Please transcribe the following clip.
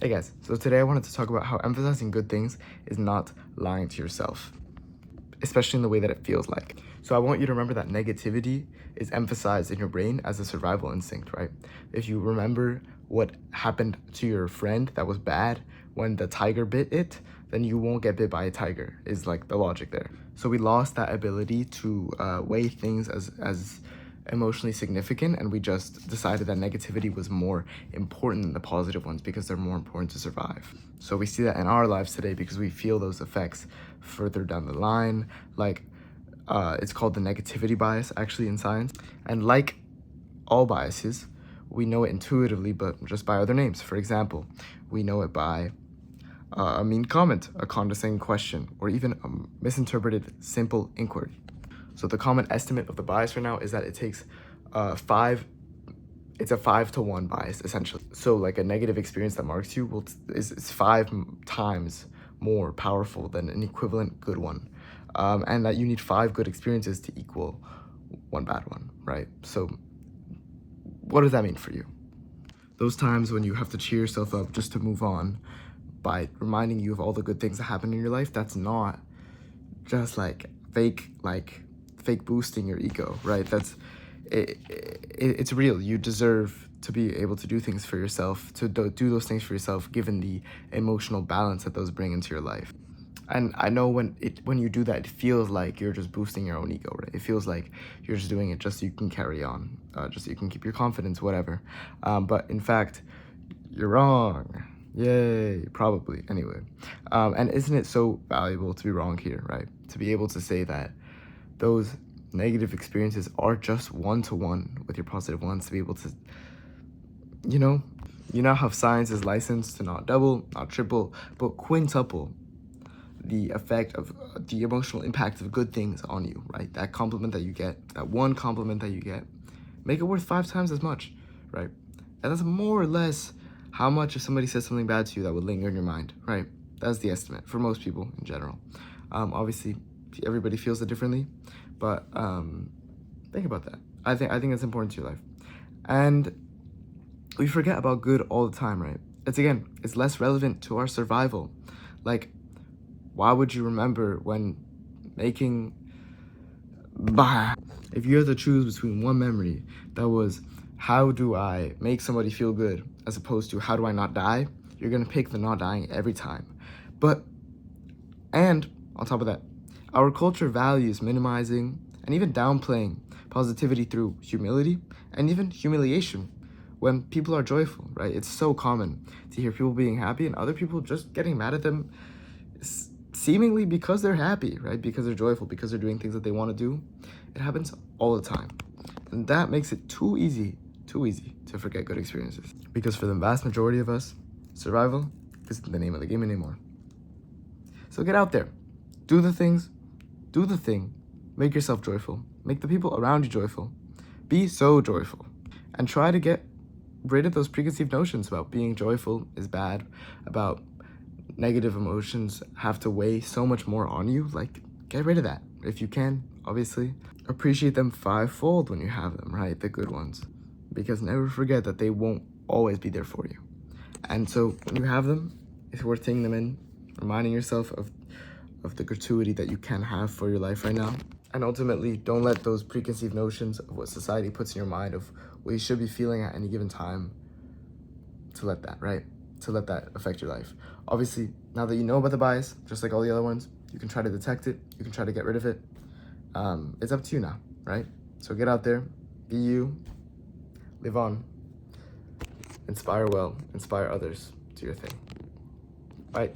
Hey guys, so today I wanted to talk about how emphasizing good things is not lying to yourself, especially in the way that it feels like. So I want you to remember that negativity is emphasized in your brain as a survival instinct, right? If you remember what happened to your friend that was bad when the tiger bit it, then you won't get bit by a tiger, is like the logic there. So we lost that ability to weigh things as emotionally significant, and we just decided that negativity was more important than the positive ones because they're more important to survive. So we see that in our lives today because we feel those effects further down the line. Like it's called the negativity bias actually in science, and like all biases, we know it intuitively but just by other names. For example, we know it by a mean comment, a condescending question, or even a misinterpreted simple inquiry. So the common estimate of the bias right now is that it takes it's a 5-to-1 bias essentially. So like a negative experience that marks you is 5 times more powerful than an equivalent good one. And that you need 5 good experiences to equal 1 bad one, right? So what does that mean for you? Those times when you have to cheer yourself up just to move on by reminding you of all the good things that happen in your life, that's not just fake boosting your ego, right? It's real. You deserve to be able to do things for yourself, to do those things for yourself, given the emotional balance that those bring into your life. And I know when you do that, it feels like you're just boosting your own ego, right? It feels like you're just doing it just so you can carry on, just so you can keep your confidence, whatever. But in fact, you're wrong. Yay, probably, anyway. And isn't it so valuable to be wrong here, right? To be able to say that those negative experiences are just 1-to-1 with your positive ones, to be able to, you know how science is licensed to not double, not triple, but quintuple the effect of the emotional impact of good things on you, right? That compliment that you get, that one compliment that you get, make it worth 5 times as much, right? And that's more or less how much if somebody says something bad to you that would linger in your mind, right? That's the estimate for most people in general. Obviously, everybody feels it differently, but think about that. I think it's important to your life. And we forget about good all the time, right? It's less relevant to our survival. Like, why would you remember when making bah? If you had to choose between one memory that was how do I make somebody feel good as opposed to how do I not die, you're gonna pick the not dying every time. And on top of that, our culture values minimizing and even downplaying positivity through humility and even humiliation when people are joyful, right? It's so common to hear people being happy and other people just getting mad at them seemingly because they're happy, right? Because they're joyful, because they're doing things that they want to do. It happens all the time. And that makes it too easy to forget good experiences. Because for the vast majority of us, survival isn't the name of the game anymore. So get out there, do the things, do the thing, make yourself joyful, make the people around you joyful, be so joyful, and try to get rid of those preconceived notions about being joyful is bad, about negative emotions have to weigh so much more on you. Like, get rid of that if you can, obviously. Appreciate them 5-fold when you have them, right? The good ones. Because never forget that they won't always be there for you. And so when you have them, it's worth taking them in, reminding yourself of the gratuity that you can have for your life right now. And ultimately, don't let those preconceived notions of what society puts in your mind of what you should be feeling at any given time, to let that, right? To let that affect your life. Obviously, now that you know about the bias, just like all the other ones, you can try to detect it, you can try to get rid of it. It's up to you now, right? So get out there, be you, live on, inspire well, inspire others, do your thing. Bye.